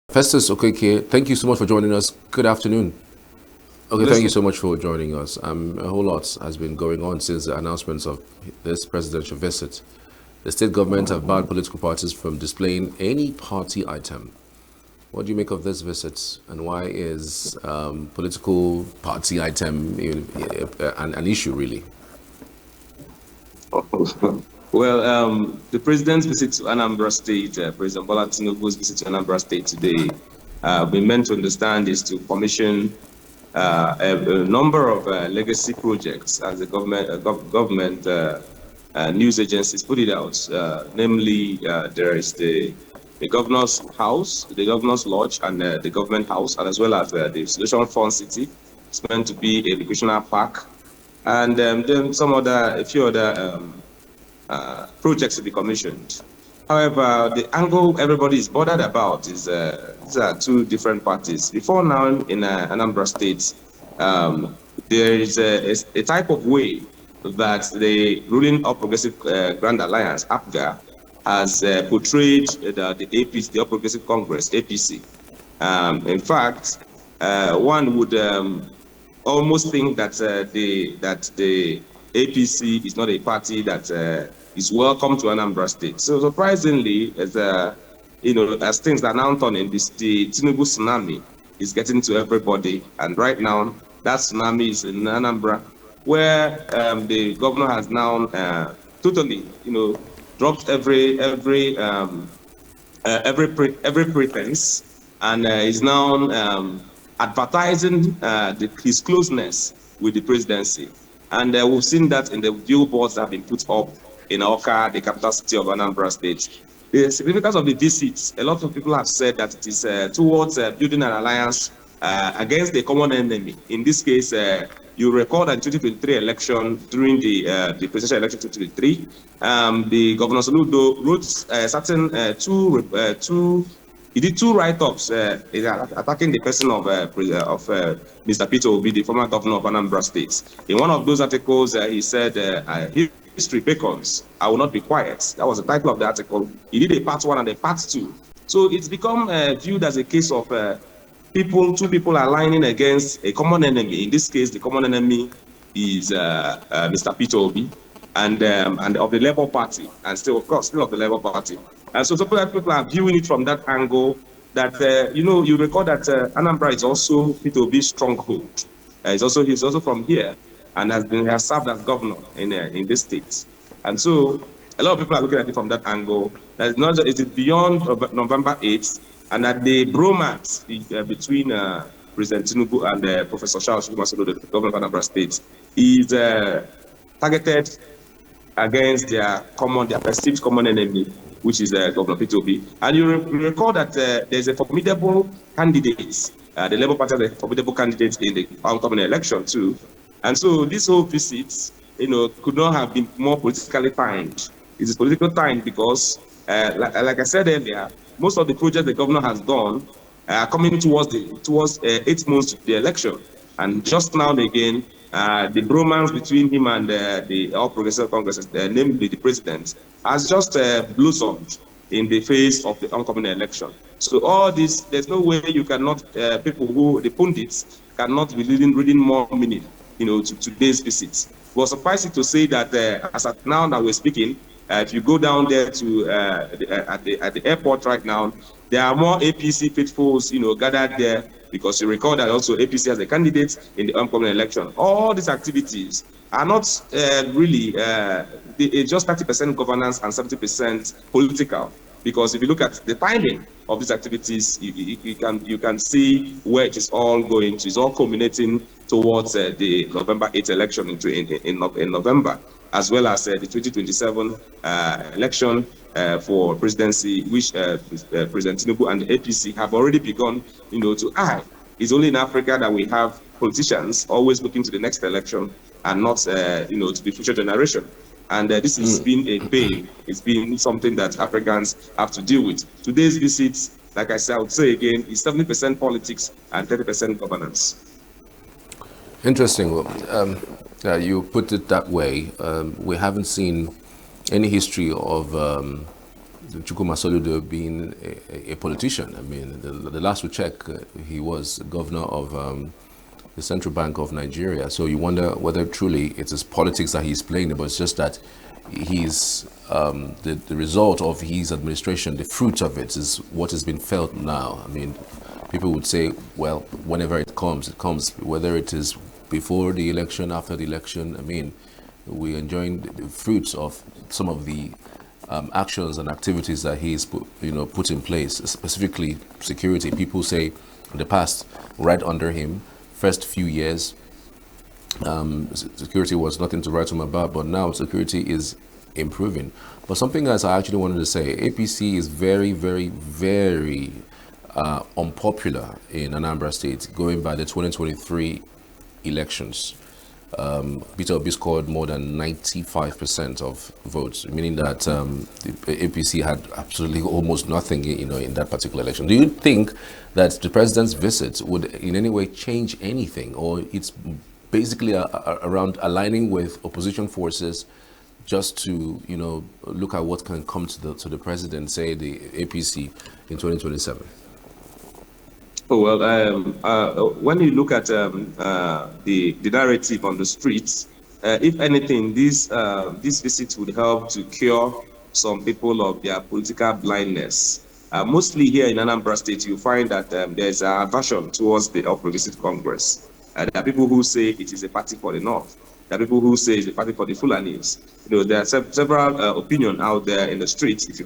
Festus Okeke, thank you so much for joining us. Good afternoon. Okay, thank you Listen, so much for joining us. A whole lot has been going on since the announcements of this presidential visit. The state government have banned political parties from displaying any party item. What do you make of this visit, and why is political party item an issue, really? well, the president's visit to Anambra State, President Bola Tinubu's visit to Anambra State today, we meant to understand is to commission a number of legacy projects as the government news agencies put it out. Namely, there is the governor's house, the governor's lodge, and the government house, and as well as the Solution Fund City. It's meant to be a recreational park, and then a few other projects to be commissioned. However, the angle everybody is bothered about is these are two different parties. Before now, in Anambra State, there is a type of way that the ruling All Progressive Grand Alliance (APGA) has portrayed the APC, the All Progressive Congress (APC). In fact, one would almost think that the APC is not a party that is welcome to Anambra State. So surprisingly, as things are now turning, the Tinubu tsunami is getting to everybody, and right now that tsunami is in Anambra, where the governor has now totally, dropped every pretense, and is now advertising his closeness with the presidency. And we've seen that in the billboards that have been put up in Awka, the capital city of Anambra State. The significance of the visit, a lot of people have said that it is towards building an alliance against the common enemy. In this case, you recall that in 2023 election, during the presidential election 2023, the Governor Soludo wrote he did two write-ups attacking the person of Mr. Peter Obi, the former governor of Anambra State. In one of those articles, he said, history beckons, I will not be quiet. That was the title of the article. He did a part one and a part two. So it's become viewed as a case of two people aligning against a common enemy. In this case, the common enemy is Mr. Peter Obi and of the Labour Party, and still of the Labour Party. And so people are viewing it from that angle that, you recall that Anambra is also Peter Obi's stronghold. He's also from here and has served as governor in this state. And so a lot of people are looking at it from that angle. That it is beyond November 8th, and that the bromance between President Tinubu and Professor Charles Masolo, the governor of Anambra State, is targeted against their perceived common enemy, which is Governor Peter Obi. And you recall that there's a formidable candidate, the Labour Party has a formidable candidate in the upcoming election too. And so this whole visit, could not have been more politically timed. It is politically timed because, like I said earlier, most of the projects the governor has done are coming towards 8 months to the election. And just now and again, the bromance between him and the All Progressive Congress, namely the president, has just blossomed in the face of the oncoming election. So all this, there's no way you cannot, the pundits cannot be reading more meaning, to today's visit. But suffice it to say that as at now that we're speaking, if you go down there to at the airport right now, there are more APC faithfuls, gathered there, because you recall that also APC has a candidate in the upcoming election. All these activities are not really just 30% governance and 70% political. Because if you look at the timing of these activities, you can see where it is all going to. It's all culminating towards the November 8th election in November, as well as the 2027 election for presidency, which President Tinubu and the APC have already begun, to eye. It's only in Africa that we have politicians always looking to the next election and not, to the future generation. And this has been a pain. It's been something that Africans have to deal with. Today's visit, like I said, I would say again, is 70% politics and 30% governance. Interesting. Well, you put it that way. We haven't seen any history of Chukuma Soludo being a politician. I mean, the last we check, he was governor of the Central Bank of Nigeria. So you wonder whether truly it is politics that he's playing, but it's just that he's the result of his administration, the fruit of it is what has been felt now. I mean, people would say, well, whenever it comes, whether it is before the election, after the election. I mean, we're enjoying the fruits of some of the actions and activities that he's put in place, specifically security. People say in the past, right under him, first few years, security was nothing to write home about, but now security is improving. But something else I actually wanted to say, APC is very, very, very unpopular in Anambra State, going by the 2023 elections. Peter Obi scored more than 95% of votes, meaning that the APC had absolutely almost nothing, in that particular election. Do you think that the president's visit would in any way change anything, or it's basically around aligning with opposition forces just to, look at what can come to the president, say the APC in 2027? Oh, well, when you look at the narrative on the streets, if anything, this visit would help to cure some people of their political blindness. Mostly here in Anambra State, you find that there's a aversion towards the All Progressive Congress. There are people who say it is a party for the North. There are people who say it's a party for the Fulanis. There are several opinions out there in the streets if you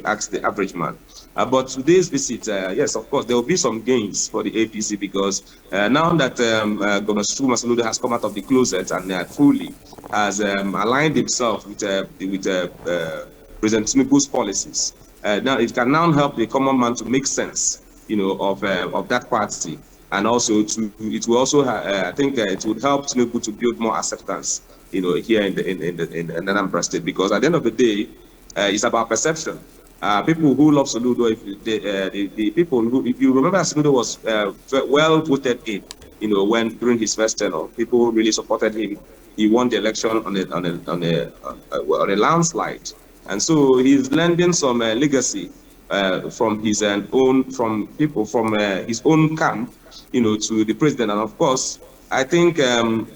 ask the average man. But today's visit, yes, of course, there will be some gains for the APC because now that Governor Chukuma Soludo has come out of the closet and fully has aligned himself with President Tinubu'S policies, now it can now help the common man to make sense, of that party. And also, it will also, I think, it would help Tinubu to build more acceptance, here in Anambra State, because at the end of the day, it's about perception. People who love Soludo, the people who, if you remember, Soludo was well voted in, when during his first tenure, people really supported him. He won the election on a landslide, and so he's lending some legacy from his own, from people from his own camp, to the president. And of course, I think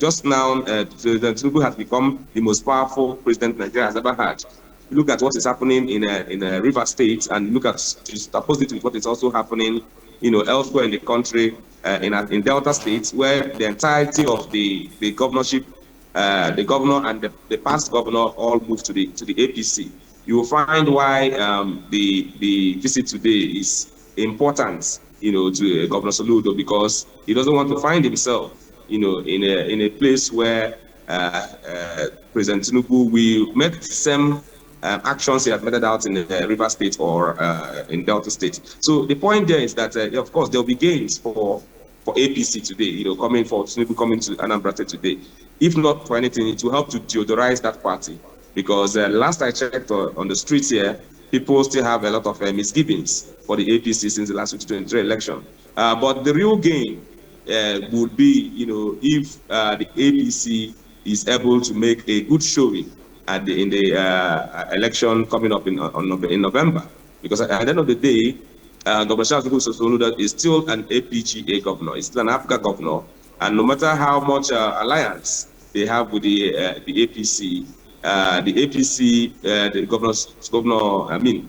just now, President Tinubu has become the most powerful president Nigeria has ever had. You look at what is happening in River State, and look at opposite with what is also happening, elsewhere in the country, in Delta State, where the entirety of the governorship, the governor and the past governor all moved to the APC. You will find why the visit today is important, to Governor Soludo, because he doesn't want to find himself, in a place where President Tinubu will make the same actions he had meted out in River State or in Delta State. So the point there is that, of course, there will be gains for APC today, coming for Tinubu coming to Anambra State today. If not for anything, it will help to deodorize that party. Because last I checked on the streets here, people still have a lot of misgivings for the APC since the last 2023 election. But the real gain would be, if the APC is able to make a good showing in the election coming up in November. Because at the end of the day, Governor Soludo is still an APGA governor, he's still an APGA governor, and no matter how much alliance they have with the APC,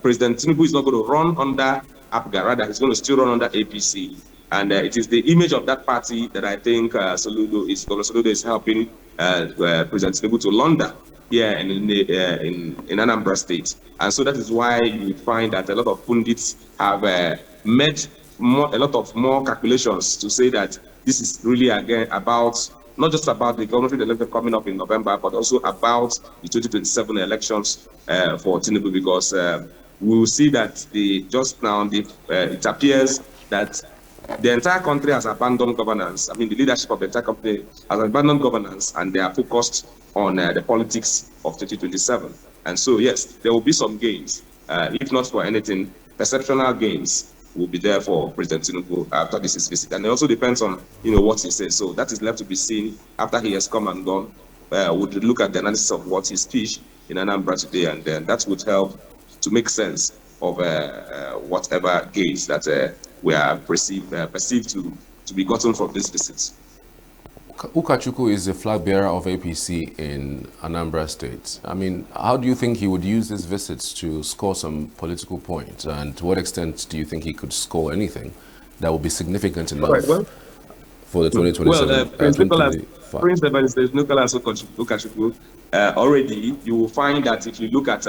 President Tinubu is not going to run under APGA, rather he's going to still run under APC. And it is the image of that party that I think Governor Soludo is helping President Tinubu to launder here in Anambra State. And so that is why you find that a lot of pundits have made a lot of more calculations to say that this is really, again, about not just about the government election coming up in November, but also about the 2027 elections for Tinubu, because we will see that it appears that the entire country has abandoned governance. I mean, the leadership of the entire country has abandoned governance, and they are focused on the politics of 2027. And so, yes, there will be some gains. If not for anything, perceptual gains will be there for President Tinubu after this is visit. And it also depends on, what he says. So that is left to be seen after he has come and gone. We'll look at the analysis of what he speech in Anambra today, and then that would help to make sense of whatever gains that we are perceived to be gotten from this visit. Ukachukwu is the flag bearer of APC in Anambra State. I mean, how do you think he would use this visit to score some political points? And to what extent do you think he could score anything that would be significant enough for the 2027? Prince Nicholas Ukachukwu, already you will find that if you look at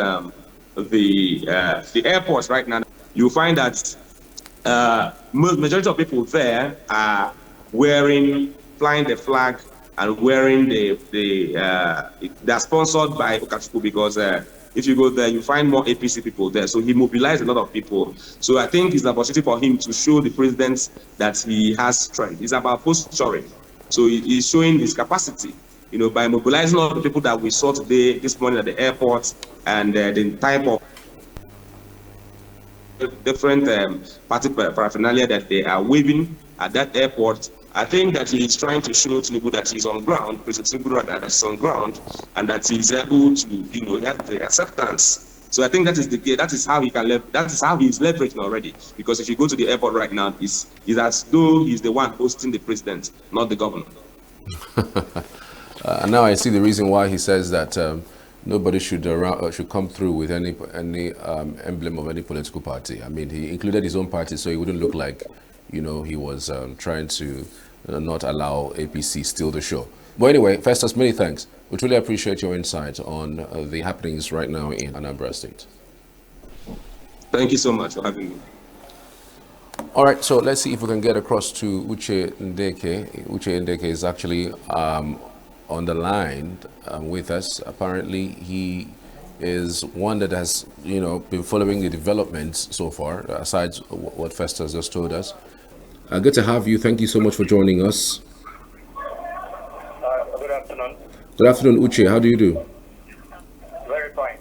the airports right now, you will find that majority of people there are flying the flag and wearing they're sponsored by Ukachukwu, because if you go there, you find more APC people there. So he mobilized a lot of people. So I think it's an opportunity for him to show the president that he has strength. It's about posturing. So he's showing his capacity, by mobilizing all the people that we saw this morning at the airport, and the type of different party paraphernalia that they are waving at that airport. I think that he's trying to show Tinubu that he's on ground, President Tinubu that is on ground, and that he's able to, have the acceptance. So I think that is how he can that is how he's leveraging already. Because if you go to the airport right now, it's as though he's the one hosting the president, not the governor. Now I see the reason why he says that nobody should come through with any emblem of any political party. I mean, he included his own party so he wouldn't look like, he was trying to not allow APC steal the show. But anyway, Festus, many thanks. We truly appreciate your insight on the happenings right now in Anambra State. Thank you so much for having me. All right, so let's see if we can get across to Uche Ndeke. Uche Ndeke is actually on the line with us. Apparently, he is one that has, been following the developments so far, aside what Festus just told us. Good to have you. Thank you so much for joining us. Good afternoon. Good afternoon, Uche. How do you do? Very fine.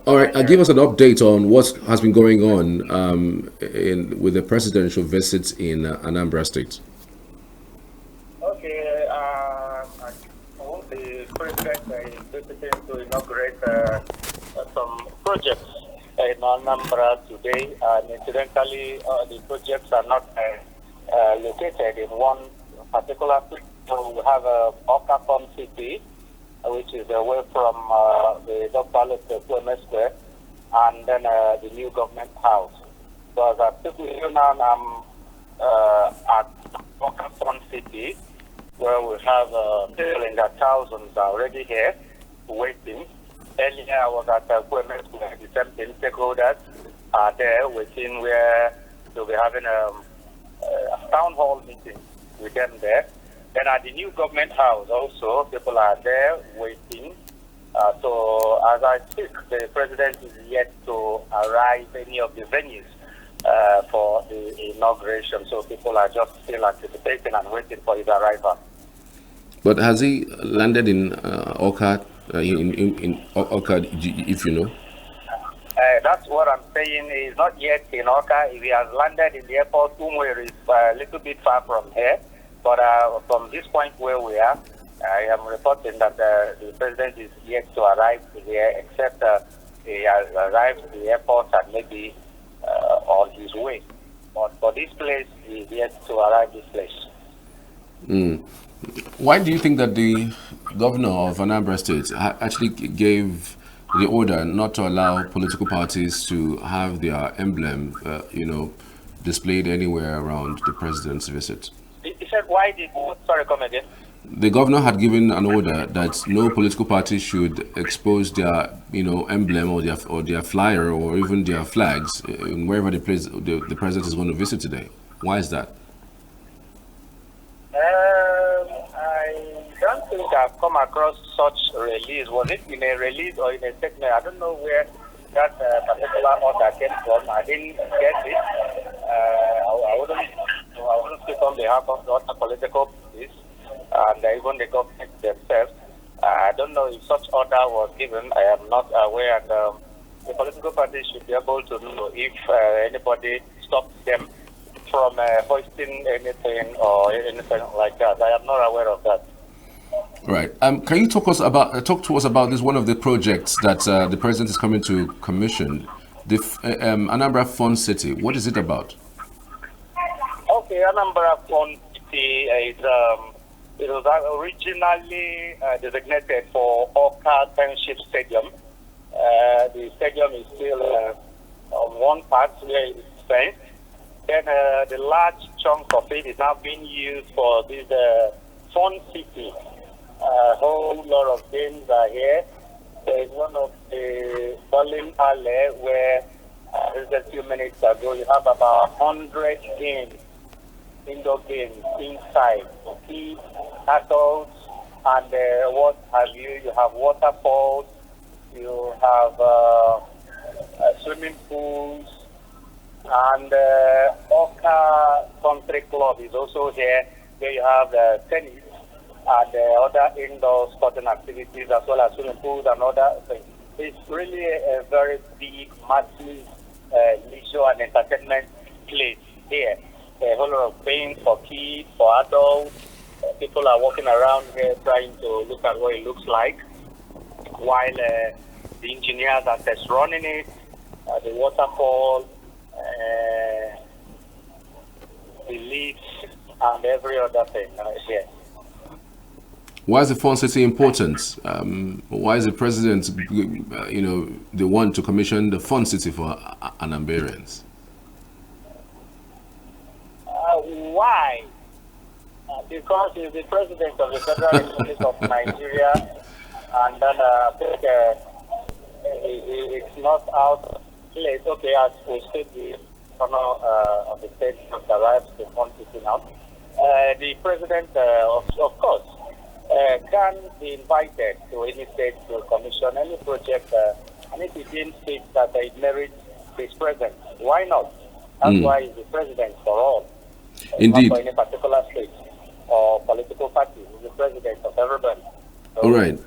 All right, give us an update on what has been going on with the presidential visits in Anambra State. Okay, the president is visiting to inaugurate some projects in Anambra today, and incidentally, the projects are not located in one particular place. So we have Okafom City, which is away from the Dr. Square, and then the new government house. So as I speak with you now, I'm at Okafom City, where we have people in their thousands already here waiting. Earlier I was at Square, the same thing, stakeholders are there waiting, where they'll be having a town hall meeting with them there. Then at the new government house also, people are there waiting. So as I speak, the president is yet to arrive any of the venues for the inauguration. So people are just still anticipating and waiting for his arrival. But has he landed in Oka, in Oka, if you know? That's what I'm saying. He's not yet in Oka. If he has landed in the airport, Umwe is a little bit far from here. But from this point where we are, I am reporting that the president is yet to arrive here, except he has arrived at the airport and maybe on his way. But for this place, he is yet to arrive this place. Why do you think that the governor of Anambra State actually gave the order not to allow political parties to have their emblem, displayed anywhere around the president's visit? He said, why did... Sorry, come again. The governor had given an order that no political party should expose their, emblem or their flyer or even their flags wherever the president is going to visit today. Why is that? I don't think I've come across such release. Was it in a release or in a statement? I don't know where that particular order came from. I didn't get it. I wouldn't speak on behalf of the other political parties and even the government themselves. I don't know if such order was given. I am not aware. And the political parties should be able to know if anybody stops them from hoisting anything or anything like that. I am not aware of that. Right. Can you talk to us about this, one of the projects that the president is coming to commission, the Anambra Fun City? What is it about? Okay, Anambra Fun City is it was originally designated for Oka Township Stadium. The stadium is still on one part where it's fenced. Then the large chunk of it is now being used for this Fun City. A whole lot of games are here. There is one of the bowling alley where just a few minutes ago you have about 100 games, indoor games inside. Kids, adults, and what have you? You have waterfalls, you have swimming pools, and Oka Country Club is also here, where you have tennis and other indoor sporting activities, as well as swimming pools and other things. It's really a very big, massive leisure and entertainment place here. A whole lot of things for kids, for adults. People are walking around here trying to look at what it looks like, while the engineers are test running it, the waterfall, the leaves, and every other thing here. Why is the Fun City important? Why is the president, the one to commission the Fun City for Anambrians? Why? Because he's the president of the Federal Republic of Nigeria, and then I think it's not out of place. Okay, as we said, the honor of the state has arrived to Fun City now. The president, of course, can be invited to any state to commission any project, and if he deems fit that it merits his presence, why not? That's why he's the president for all. Indeed. Not for any particular state or political party. He's the president of everybody. So all right.